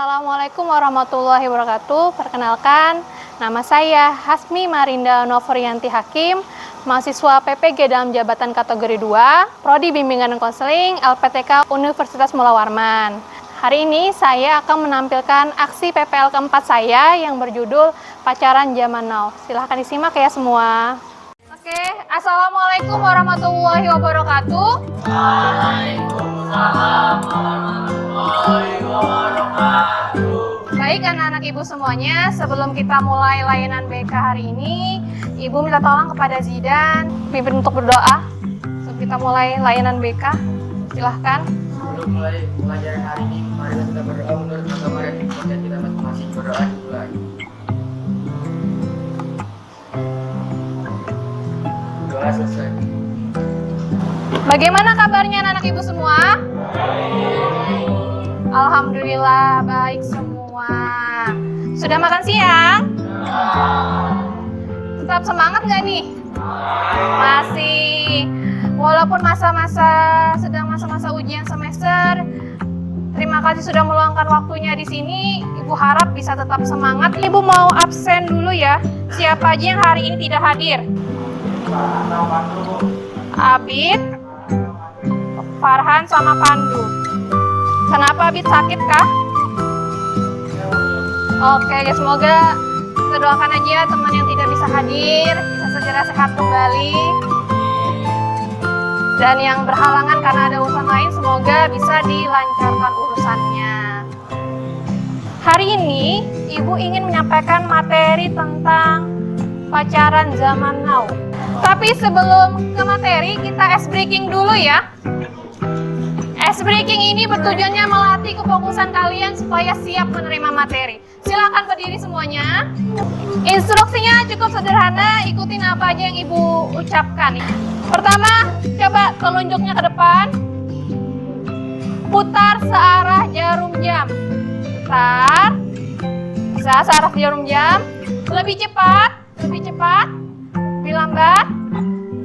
Assalamualaikum warahmatullahi wabarakatuh. Perkenalkan, nama saya Hasmi Marinda Novrianti Hakim, mahasiswa PPG dalam jabatan kategori 2, Prodi Bimbingan dan Konseling LPTK Universitas Mula Warman. Hari ini saya akan menampilkan aksi PPL keempat saya yang berjudul Pacaran Zaman Now. Silahkan disimak ya semua. Oke, Assalamualaikum warahmatullahi wabarakatuh. Waalaikumsalam warahmatullahi wabarakatuh. Baik anak-anak ibu semuanya, sebelum kita mulai layanan BK hari ini, ibu minta tolong kepada Zidan, pimpin untuk berdoa. Sebelum kita mulai layanan BK, silahkan. Sebelum mulai pelajaran hari ini, mari kita berdoa menurut agama dan hikmah kita masing-masing. Berdoa dimulai. Doa selesai. Bagaimana kabarnya anak-anak ibu semua? Alhamdulillah baik semua. Sudah makan siang? Tetap semangat nggak nih? Masih. Walaupun sedang masa-masa ujian semester, terima kasih sudah meluangkan waktunya di sini. Ibu harap bisa tetap semangat. Ibu mau absen dulu ya. Siapa aja yang hari ini tidak hadir? Abid, Farhan sama Pandu. Kenapa Abid sakit kah? Oke, semoga kita doakan aja teman yang tidak bisa hadir bisa segera sehat kembali. Dan yang berhalangan karena ada urusan lain, semoga bisa dilancarkan urusannya. Hari ini, Ibu ingin menyampaikan materi tentang pacaran zaman now. Tapi sebelum ke materi, kita ice breaking dulu ya. Ice breaking ini bertujuannya melatih kefokusan kalian supaya siap menerima materi. Silakan berdiri semuanya. Instruksinya cukup sederhana, ikutin apa aja yang Ibu ucapkan. Pertama, coba telunjuknya ke depan. Putar searah jarum jam. Putar. Bisa searah jarum jam. Lebih cepat, lebih lambat.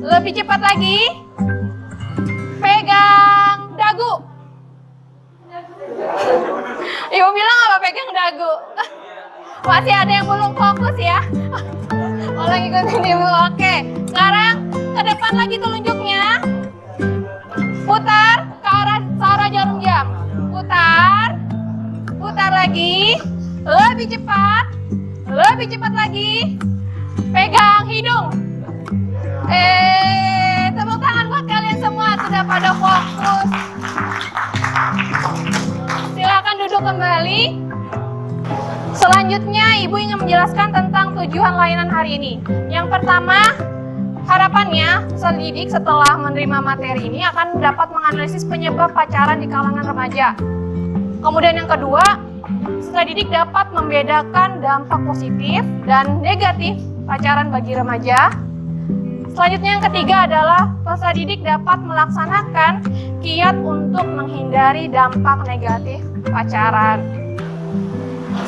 Lebih cepat lagi. Pegang dagu. Ibu bilang apa pegang dagu? Masih ada yang belum fokus ya? Boleh ikutin Ibu. Oke, sekarang ke depan lagi telunjuknya. Putar ke arah jarum jam. Putar lagi. Lebih cepat lagi. Pegang hidung. Tepuk tangan buat kalian semua sudah pada fokus. Silakan duduk kembali. Selanjutnya, Ibu ingin menjelaskan tentang tujuan layanan hari ini. Yang pertama, harapannya peserta didik setelah menerima materi ini akan dapat menganalisis penyebab pacaran di kalangan remaja. Kemudian yang kedua, peserta didik dapat membedakan dampak positif dan negatif pacaran bagi remaja. Selanjutnya yang ketiga adalah peserta didik dapat melaksanakan kiat untuk menghindari dampak negatif pacaran.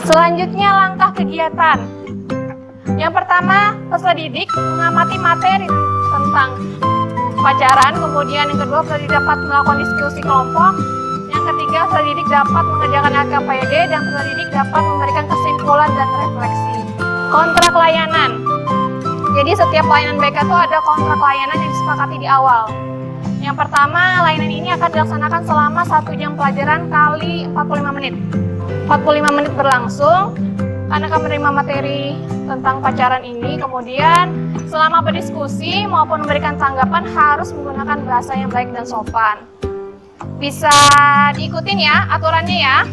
Selanjutnya langkah kegiatan. Yang pertama, peserta didik mengamati materi tentang pacaran. Kemudian yang kedua, peserta didik dapat melakukan diskusi kelompok. Yang ketiga, peserta didik dapat mengerjakan LKPD dan peserta didik dapat memberikan kesimpulan dan refleksi. Kontrak layanan. Jadi setiap layanan BK itu ada kontrak layanan yang disepakati di awal. Yang pertama, layanan ini akan dilaksanakan selama 1 jam pelajaran kali 45 menit. 45 menit berlangsung, Anda akan menerima materi tentang pacaran ini. Kemudian selama berdiskusi maupun memberikan tanggapan harus menggunakan bahasa yang baik dan sopan. Bisa diikutin ya aturannya ya.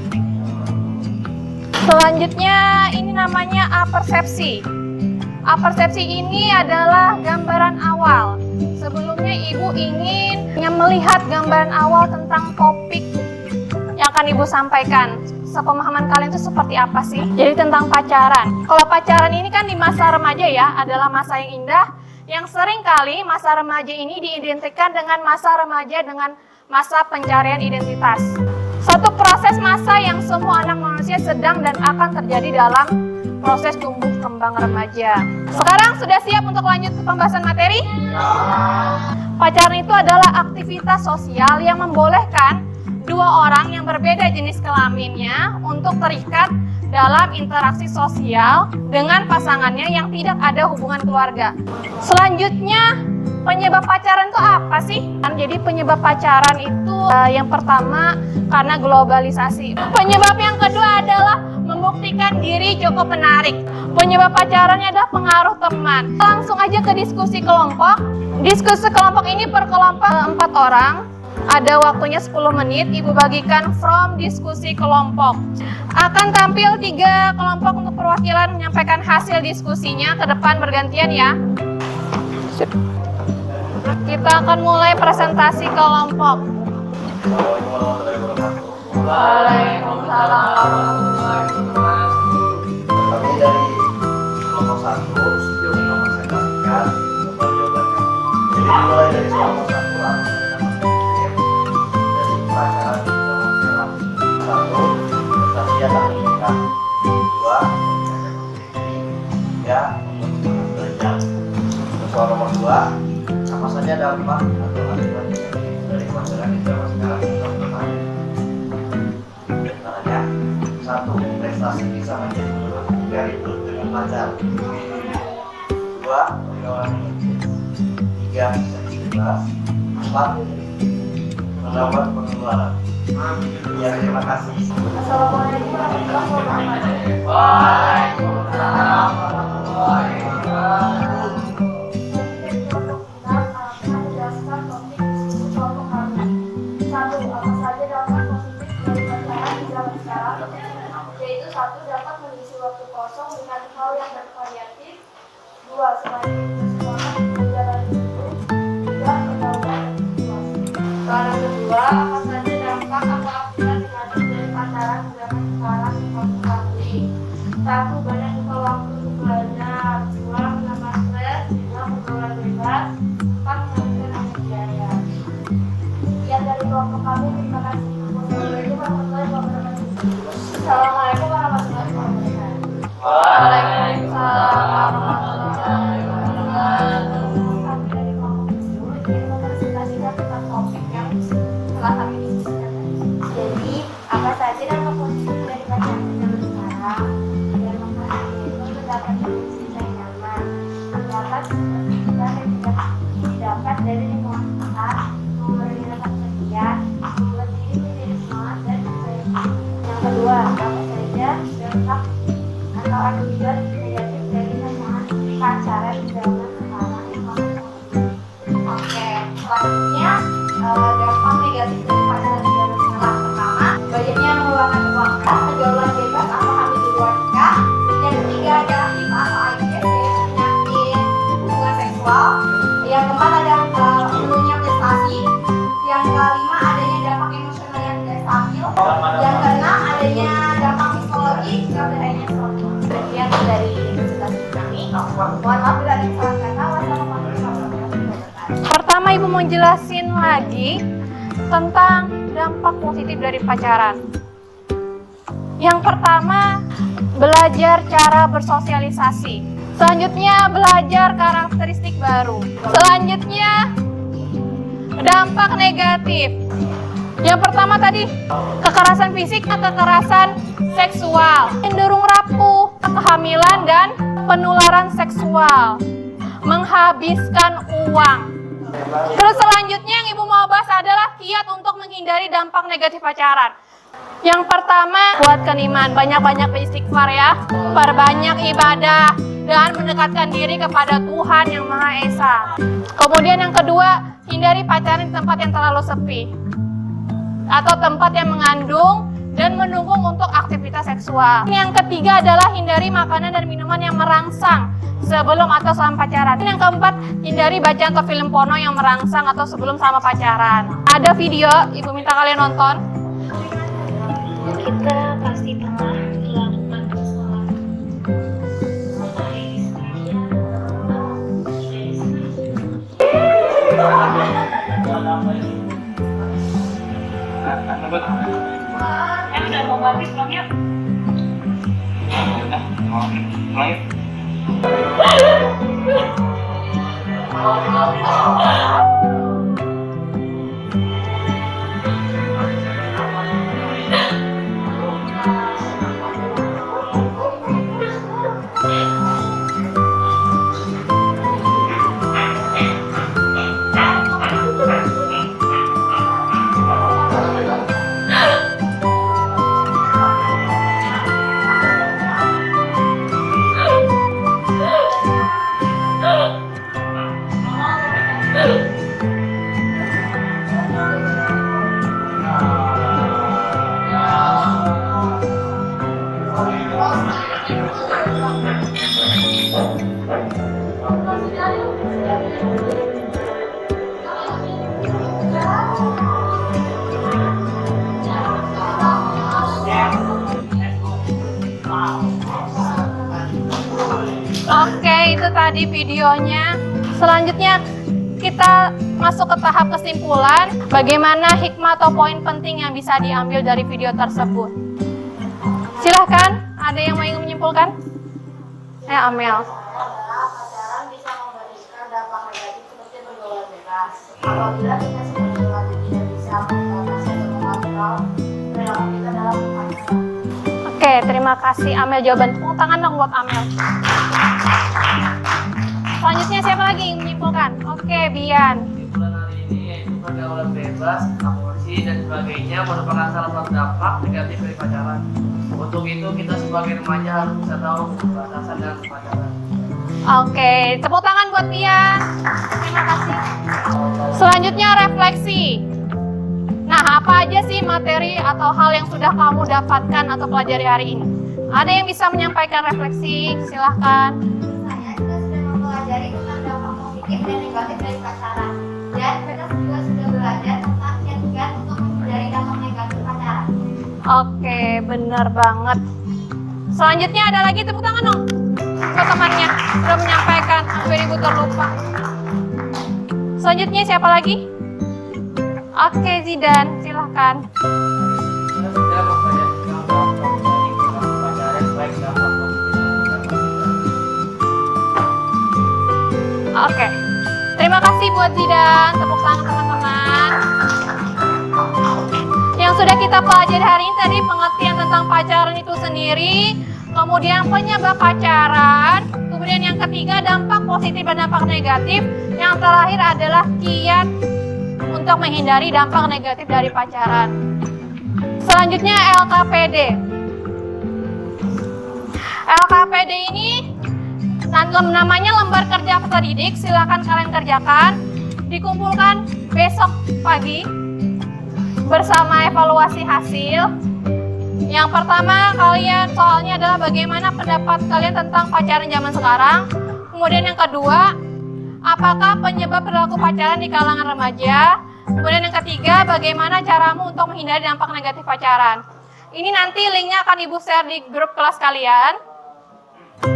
Selanjutnya ini namanya apersepsi. Apersepsi ini adalah gambaran awal. Sebelumnya Ibu ingin melihat gambaran awal tentang topik yang akan Ibu sampaikan. Sepemahaman kalian itu seperti apa sih? Jadi tentang pacaran. Kalau pacaran ini kan di masa remaja ya, adalah masa yang indah. Yang sering kali masa remaja ini diidentikan dengan masa remaja dengan masa pencarian identitas. Satu proses masa yang semua anak manusia sedang dan akan terjadi dalam proses tumbuh kembang remaja. Sekarang sudah siap untuk lanjut ke pembahasan materi? Pacaran itu adalah aktivitas sosial yang membolehkan dua orang yang berbeda jenis kelaminnya untuk terikat dalam interaksi sosial dengan pasangannya yang tidak ada hubungan keluarga. Selanjutnya, penyebab pacaran itu apa sih? Jadi penyebab pacaran itu yang pertama karena globalisasi. Penyebab yang kedua adalah membuktikan diri cukup menarik. Penyebab pacarannya adalah pengaruh teman. Langsung aja ke diskusi kelompok. Diskusi kelompok ini per kelompok 4 orang. Ada waktunya 10 menit, Ibu bagikan from diskusi kelompok. Akan tampil 3 kelompok untuk perwakilan menyampaikan hasil diskusinya ke depan bergantian ya. Kita akan mulai presentasi kelompok. Waalaikumsalam warahmatullahi wabarakatuh. Kami dari kelompok 1 studio mempresentasikan tentang jawabannya. Jadi mulai dari kelompok 1 dari pacaran di dalam 1 prestasi yang akan meningkat, 2 3 untuk belajar. Soal nomor 2, apa saja dampak atau akibat dari pacaran di zaman sekarang untuk bertanya. Caranya 1. Prestasi bisa menjadi menurut dari dengan pacar. 2. Pergaulan mungkin. 3. Seks bebas. 4. Mendapat pengeluaran. Ya, terima kasih. Assalamualaikum warahmatullahi wabarakatuh. Waalaikumsalam warahmatullahi wabarakatuh. Yaitu 1. Dapat mengisi waktu kosong dengan hal yang bervariatif. 2. Semakin bersemangat menjalani hidup. 3. Pergaulan luas. Soalan kedua, apa saja dampak atau akibat negatif dari pacaran zaman sekarang di konsumsi? 1. Banyak lupa waktu untuk belajar. 2. Menambah stres. 3. Pergaulan bebas. 4. Menghabiskan banyak biaya. Sekian dari kelompok kami, terima kasih. Wassalamualaikum warahmatullahi wabarakatuh. Assalamualaikum warahmatullahi wabarakatuh. Waalaikumsalam warahmatullahi wabarakatuh. Kami dari kelompok 10 ingin mempresentasikan tentang topik yang telah kami diskusikan tadi. Jadi, apa saja dampak positif dari pacaran zaman sekarang? Dampak positif itu terdapat dari sisi yang nyaman, terdapat seperti kita dan tidak didapat dari lingkungan sekitar, memberi rasa perhatian, membuat diri menjadi semangat dan percaya diri. Yang kedua, apa saja dampak atau akibat negatif dari pacaran zaman sekarang yang kamu ketahui? Oke, selanjutnya dampak negatif dari pacaran zaman sekarang. Pertama, banyaknya mengeluarkan uang kas, pergaulan bebas atau hamil di luar nikah. Yang ketiga adalah HIV atau AIDS, yaitu penyakit hubungan seksual. Yang keempat ada menurunnya prestasi. Yang kelima adanya dampak emosional yang tidak stabil. Yang keenam adanya dampak psikologis yang adanya suatu. Sekian dari presentasi kami. Mohon maaf bila ada salah kata. Wassalamualaikum warahmatullahi wabarakatuh. Pertama, Ibu mau jelasin lagi tentang dampak positif dari pacaran. Yang pertama, belajar cara bersosialisasi. Selanjutnya, belajar karakteristik baru. Selanjutnya, dampak negatif. Yang pertama tadi, kekerasan fisik atau kekerasan seksual, cenderung rapuh, kehamilan dan penularan seksual, menghabiskan uang. Terus selanjutnya yang Ibu mau bahas adalah kiat untuk menghindari dampak negatif pacaran. Yang pertama, kuatkan iman, banyak-banyak beristighfar ya, perbanyak ibadah, dan mendekatkan diri kepada Tuhan yang Maha Esa. Kemudian yang kedua, hindari pacaran di tempat yang terlalu sepi atau tempat yang mengandung dan mendukung untuk aktivitas seksual. Yang ketiga adalah hindari makanan dan minuman yang merangsang sebelum atau selama pacaran. Yang keempat, hindari bacaan atau film porno yang merangsang atau sebelum selama pacaran. Ada video, Ibu minta kalian nonton. Kita pasti pernah melakukan kesalahan. Udah mau habis belum ya? Udah, mau pulang yuk. itu tadi videonya. Selanjutnya kita masuk ke tahap kesimpulan. Bagaimana hikmah atau poin penting yang bisa diambil dari video tersebut? Silahkan, ada yang mau menyimpulkan? Amel. Pacaran bisa memberikan dampak negatif seperti pergaulan bebas. Apabila kita sebagai laki tidak bisa membatasi atau mengontrol perilaku kita dalam berpacaran. Oke, terima kasih Amel jawaban. Tepuk tangan dong buat Amel. Selanjutnya siapa lagi yang menyimpulkan? Oke, Bian. Kesimpulan hari ini yaitu pergaulan bebas, aborsi, dan sebagainya merupakan salah satu dampak negatif dari pacaran. Untuk itu kita sebagai remaja harus bisa tahu batasan dalam pacaran. Oke, tepuk tangan buat Bian. Terima kasih. Selanjutnya refleksi. Nah, apa aja sih materi atau hal yang sudah kamu dapatkan atau pelajari hari ini? Ada yang bisa menyampaikan refleksi? Silahkan. Saya juga sudah mempelajari tentang dampak positif dan negatif dari pacaran. Dan kita juga sudah belajar tentang kiat-kiat untuk menghindari dampak negatif pacaran. Oke, benar banget. Selanjutnya ada lagi, tepuk tangan dong buat temannya sudah menyampaikan, hampir ibu terlupa. Selanjutnya siapa lagi? Oke, Zidan, silahkan. Kita sudah mempelajari tentang dampak negatif dalam pacaran, baik dampak positif dan negatif. Oke, terima kasih buat Zidan. Tepuk tangan teman-teman. Yang sudah kita pelajari hari ini tadi pengertian tentang pacaran itu sendiri, kemudian penyebab pacaran, kemudian yang ketiga dampak positif dan dampak negatif, yang terakhir adalah kiat untuk menghindari dampak negatif dari pacaran. Selanjutnya LKPD. LKPD ini namanya lembar kerja peserta didik, silakan kalian kerjakan. Dikumpulkan besok pagi bersama evaluasi hasil. Yang pertama kalian soalnya adalah bagaimana pendapat kalian tentang pacaran zaman sekarang. Kemudian yang kedua, apakah penyebab perilaku pacaran di kalangan remaja? Kemudian yang ketiga, bagaimana caramu untuk menghindari dampak negatif pacaran? Ini nanti linknya akan Ibu share di grup kelas kalian.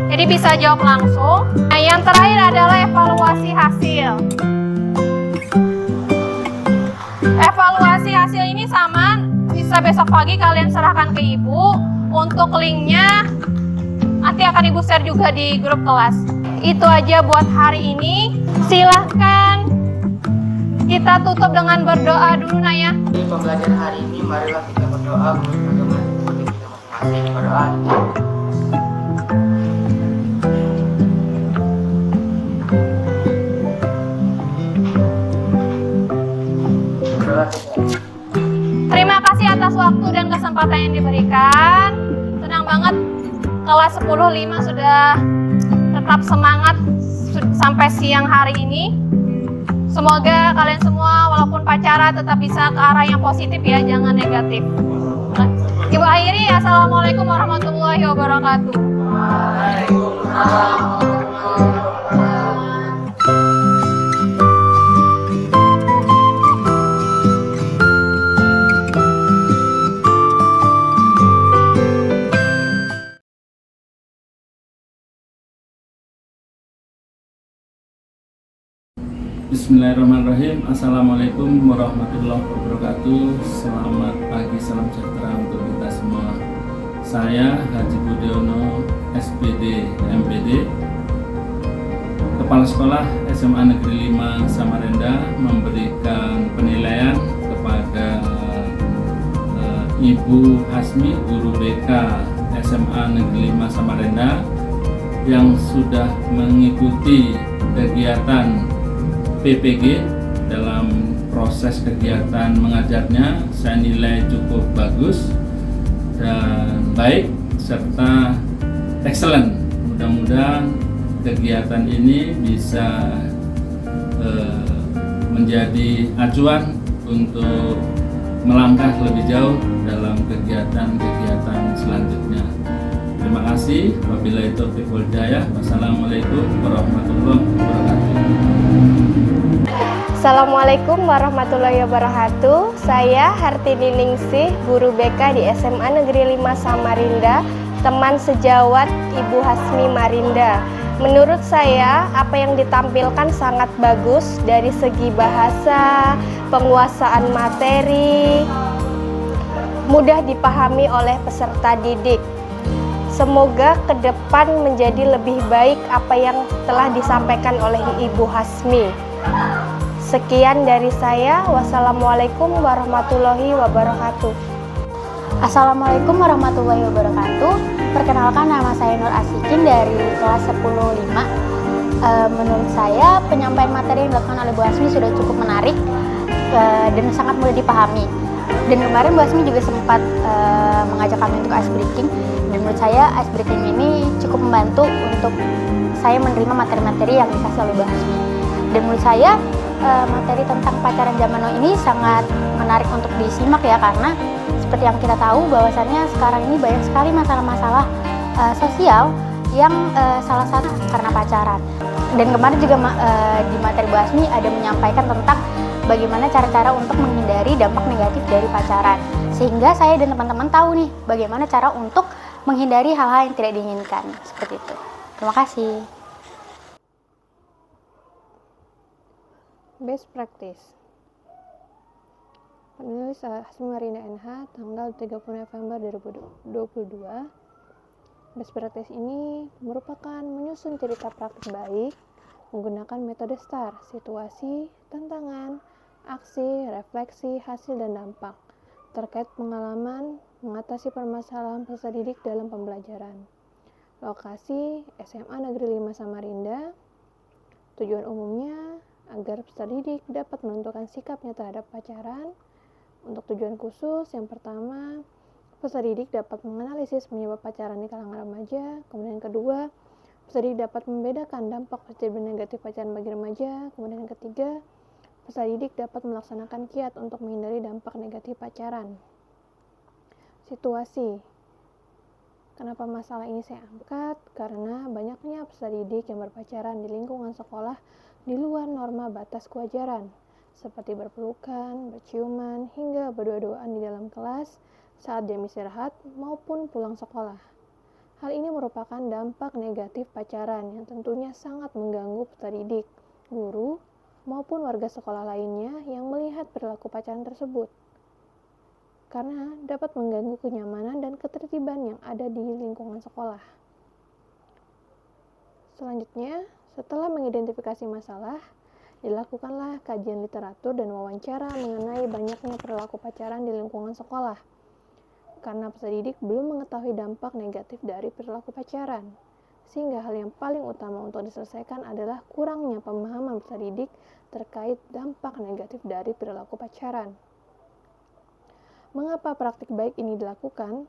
Jadi bisa jawab langsung. Nah, yang terakhir adalah evaluasi hasil. Evaluasi hasil ini sama, bisa besok pagi kalian serahkan ke Ibu. Untuk linknya nanti akan Ibu share juga di grup kelas. Itu aja buat hari ini. Silahkan kita tutup dengan berdoa dulu, Naya. Di pembelajaran hari ini, marilah kita berdoa menurut agama kita masing-masing. Berdoa. Terima kasih atas waktu dan kesempatan yang diberikan. Senang banget kelas 10.5 sudah tetap semangat sampai siang hari ini. Semoga kalian semua walaupun pacaran tetap bisa ke arah yang positif ya, jangan negatif. Ibu akhiri, assalamualaikum warahmatullahi wabarakatuh. Bismillahirrahmanirrahim. Assalamualaikum warahmatullahi wabarakatuh. Selamat pagi, salam sejahtera untuk kita semua. Saya Haji Budiono, SPD MPD, Kepala Sekolah SMA Negeri 5 Samarinda, memberikan penilaian kepada Ibu Hasmi, Guru BK SMA Negeri 5 Samarinda yang sudah mengikuti kegiatan PPG. Dalam proses kegiatan mengajarnya saya nilai cukup bagus dan baik serta excellent. Mudah-mudahan kegiatan ini bisa menjadi acuan untuk melangkah lebih jauh dalam kegiatan-kegiatan selanjutnya. Terima kasih. Wabillahi taufiq wal hidayah. Wassalamualaikum warahmatullahi wabarakatuh. Assalamualaikum warahmatullahi wabarakatuh. Saya Hartini Ningsih, Guru BK di SMA Negeri 5 Samarinda, teman sejawat Ibu Hasmi Marinda. Menurut saya, apa yang ditampilkan sangat bagus dari segi bahasa, penguasaan materi, mudah dipahami oleh peserta didik. Semoga ke depan menjadi lebih baik apa yang telah disampaikan oleh Ibu Hasmi. Sekian dari saya. Wassalamualaikum warahmatullahi wabarakatuh. Assalamualaikum warahmatullahi wabarakatuh. Perkenalkan, nama saya Nur Asikin dari kelas 10-5. Menurut saya penyampaian materi yang dilakukan oleh Bu Hasmi sudah cukup menarik dan sangat mudah dipahami. Dan kemarin Bu Hasmi juga sempat mengajak kami untuk ice breaking. Dan menurut saya ice breaking ini cukup membantu untuk saya menerima materi-materi yang dikasih oleh Bu Hasmi. Dan menurut saya materi tentang pacaran zaman now ini sangat menarik untuk disimak ya, karena seperti yang kita tahu bahwasannya sekarang ini banyak sekali masalah-masalah sosial yang salah satu karena pacaran. Dan kemarin juga di materi Bu Hasmi ada menyampaikan tentang bagaimana cara-cara untuk menghindari dampak negatif dari pacaran. Sehingga saya dan teman-teman tahu nih bagaimana cara untuk menghindari hal-hal yang tidak diinginkan. Seperti itu. Terima kasih. Best practice. Penulis Hasmi Marinda NH, tanggal 30 November 2022. Best practice ini merupakan menyusun cerita praktik baik menggunakan metode STAR, situasi, tantangan, aksi, refleksi, hasil, dan dampak terkait pengalaman mengatasi permasalahan peserta didik dalam pembelajaran. Lokasi SMA Negeri 5 Samarinda. Tujuan umumnya agar peserta didik dapat menentukan sikapnya terhadap pacaran. Untuk tujuan khusus, yang pertama, peserta didik dapat menganalisis penyebab pacaran di kalangan remaja. Kemudian yang kedua, peserta didik dapat membedakan dampak positif dan negatif pacaran bagi remaja. Kemudian yang ketiga, peserta didik dapat melaksanakan kiat untuk menghindari dampak negatif pacaran. Situasi. Kenapa masalah ini saya angkat? Karena banyaknya peserta didik yang berpacaran di lingkungan sekolah di luar norma batas kewajaran, seperti berpelukan, berciuman, hingga berdua-duaan di dalam kelas saat jam istirahat maupun pulang sekolah. Hal ini merupakan dampak negatif pacaran yang tentunya sangat mengganggu peserta didik, guru, maupun warga sekolah lainnya yang melihat perilaku pacaran tersebut. Karena dapat mengganggu kenyamanan dan ketertiban yang ada di lingkungan sekolah. Selanjutnya, setelah mengidentifikasi masalah, dilakukanlah kajian literatur dan wawancara mengenai banyaknya perilaku pacaran di lingkungan sekolah. Karena peserta didik belum mengetahui dampak negatif dari perilaku pacaran, sehingga hal yang paling utama untuk diselesaikan adalah kurangnya pemahaman peserta didik terkait dampak negatif dari perilaku pacaran. Mengapa praktik baik ini dilakukan?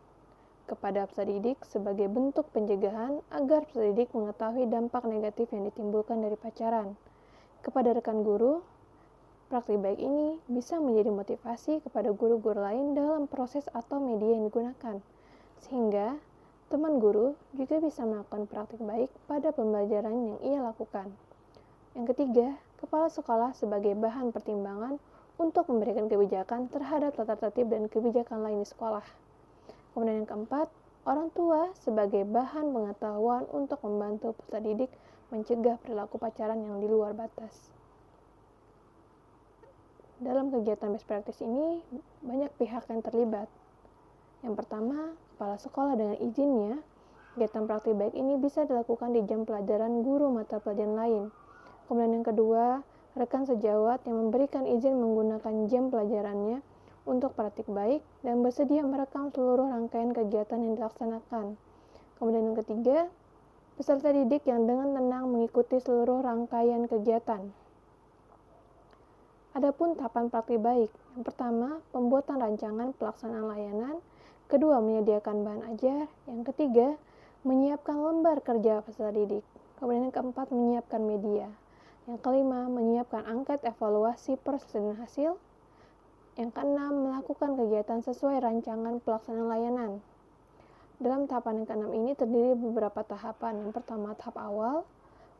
Kepada peserta didik sebagai bentuk pencegahan agar peserta didik mengetahui dampak negatif yang ditimbulkan dari pacaran. Kepada rekan guru, praktik baik ini bisa menjadi motivasi kepada guru-guru lain dalam proses atau media yang digunakan, sehingga teman guru juga bisa melakukan praktik baik pada pembelajaran yang ia lakukan. Yang ketiga, kepala sekolah sebagai bahan pertimbangan untuk memberikan kebijakan terhadap tata tertib dan kebijakan lain di sekolah. Kemudian yang keempat, orang tua sebagai bahan pengetahuan untuk membantu peserta didik mencegah perilaku pacaran yang di luar batas. Dalam kegiatan best practice ini, banyak pihak yang terlibat. Yang pertama, kepala sekolah dengan izinnya, kegiatan praktik baik ini bisa dilakukan di jam pelajaran guru mata pelajaran lain. Kemudian yang kedua, rekan sejawat yang memberikan izin menggunakan jam pelajarannya untuk praktik baik dan bersedia merekam seluruh rangkaian kegiatan yang dilaksanakan. Kemudian yang ketiga, peserta didik yang dengan tenang mengikuti seluruh rangkaian kegiatan. Adapun tahapan praktik baik, yang pertama, pembuatan rancangan pelaksanaan layanan, kedua, menyediakan bahan ajar, yang ketiga, menyiapkan lembar kerja peserta didik, kemudian yang keempat, menyiapkan media, yang kelima, menyiapkan angket evaluasi proses dan hasil, yang keenam, melakukan kegiatan sesuai rancangan pelaksanaan layanan. Dalam tahapan yang keenam ini terdiri beberapa tahapan. Yang pertama, tahap awal,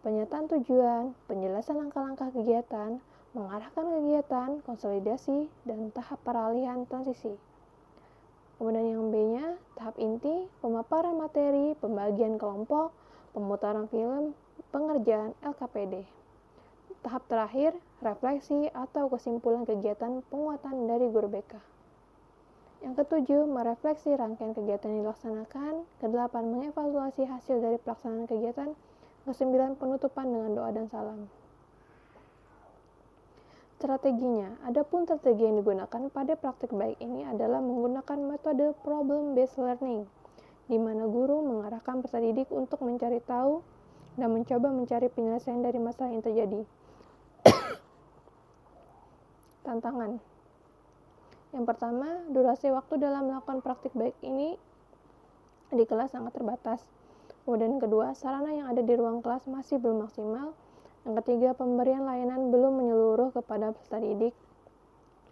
penyataan tujuan, penjelasan langkah-langkah kegiatan, mengarahkan kegiatan, konsolidasi, dan tahap peralihan transisi. Kemudian yang B-nya, tahap inti, pemaparan materi, pembagian kelompok, pemutaran film, pengerjaan LKPD. Tahap terakhir, refleksi atau kesimpulan kegiatan penguatan dari guru BK. Yang ketujuh, merefleksi rangkaian kegiatan yang dilaksanakan. Kedelapan, mengevaluasi hasil dari pelaksanaan kegiatan. Kesembilan, penutupan dengan doa dan salam. Strateginya, adapun strategi yang digunakan pada praktik baik ini adalah menggunakan metode problem-based learning, di mana guru mengarahkan peserta didik untuk mencari tahu dan mencoba mencari penyelesaian dari masalah yang terjadi. Tantangan. Yang pertama, durasi waktu dalam melakukan praktik baik ini di kelas sangat terbatas. Kemudian yang kedua, sarana yang ada di ruang kelas masih belum maksimal. Yang ketiga, pemberian layanan belum menyeluruh kepada peserta didik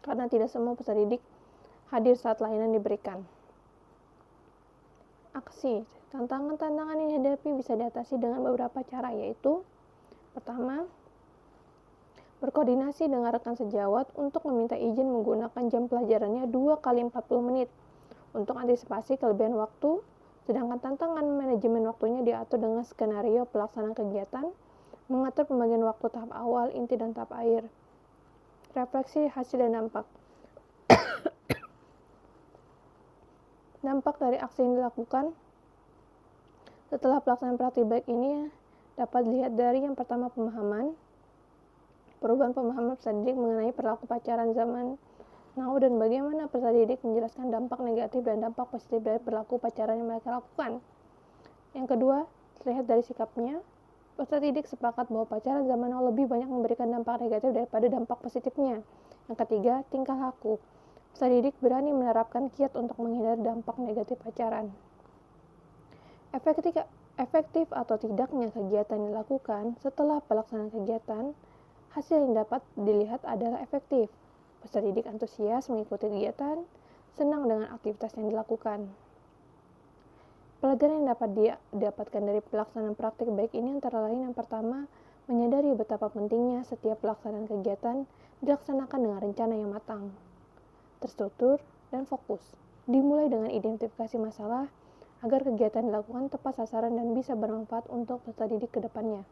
karena tidak semua peserta didik hadir saat layanan diberikan. Aksi. Tantangan-tantangan yang dihadapi bisa diatasi dengan beberapa cara, yaitu pertama, berkoordinasi dengan rekan sejawat untuk meminta izin menggunakan jam pelajarannya 2 kali 40 menit untuk antisipasi kelebihan waktu, sedangkan tantangan manajemen waktunya diatur dengan skenario pelaksanaan kegiatan, mengatur pembagian waktu tahap awal, inti, dan tahap akhir. Refleksi hasil dan dampak. Dampak dari aksi yang dilakukan setelah pelaksanaan praktik baik ini dapat dilihat dari yang pertama, perubahan pemahaman peserta didik mengenai perilaku pacaran zaman now dan bagaimana peserta didik menjelaskan dampak negatif dan dampak positif dari perilaku pacaran yang mereka lakukan. Yang kedua, terlihat dari sikapnya, peserta didik sepakat bahwa pacaran zaman now lebih banyak memberikan dampak negatif daripada dampak positifnya. Yang ketiga, tingkah laku. Peserta didik berani menerapkan kiat untuk menghindari dampak negatif pacaran. Efektif atau tidaknya kegiatan yang dilakukan setelah pelaksanaan kegiatan, hasil yang dapat dilihat adalah efektif. Peserta didik antusias mengikuti kegiatan, senang dengan aktivitas yang dilakukan. Pelajaran yang dapat didapatkan dari pelaksanaan praktik baik ini antara lain yang pertama, menyadari betapa pentingnya setiap pelaksanaan kegiatan dilaksanakan dengan rencana yang matang, terstruktur, dan fokus. Dimulai dengan identifikasi masalah agar kegiatan dilakukan tepat sasaran dan bisa bermanfaat untuk peserta didik ke depannya.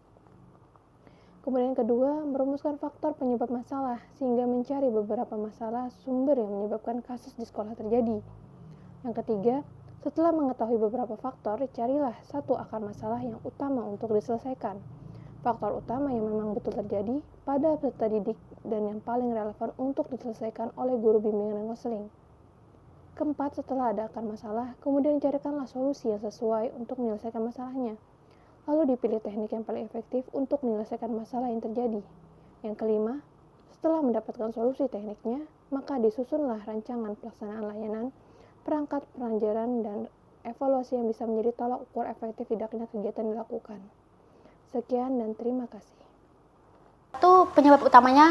Kemudian yang kedua, merumuskan faktor penyebab masalah sehingga mencari beberapa masalah sumber yang menyebabkan kasus di sekolah terjadi. Yang ketiga, setelah mengetahui beberapa faktor, carilah satu akar masalah yang utama untuk diselesaikan. Faktor utama yang memang betul terjadi pada peserta didik dan yang paling relevan untuk diselesaikan oleh guru bimbingan dan konseling. Keempat, setelah ada akar masalah, kemudian carikanlah solusi yang sesuai untuk menyelesaikan masalahnya. Lalu dipilih teknik yang paling efektif untuk menyelesaikan masalah yang terjadi. Yang kelima, setelah mendapatkan solusi tekniknya, maka disusunlah rancangan pelaksanaan layanan, perangkat pelajaran, dan evaluasi yang bisa menjadi tolak ukur efektif tidaknya kegiatan dilakukan. Sekian dan terima kasih. Itu penyebab utamanya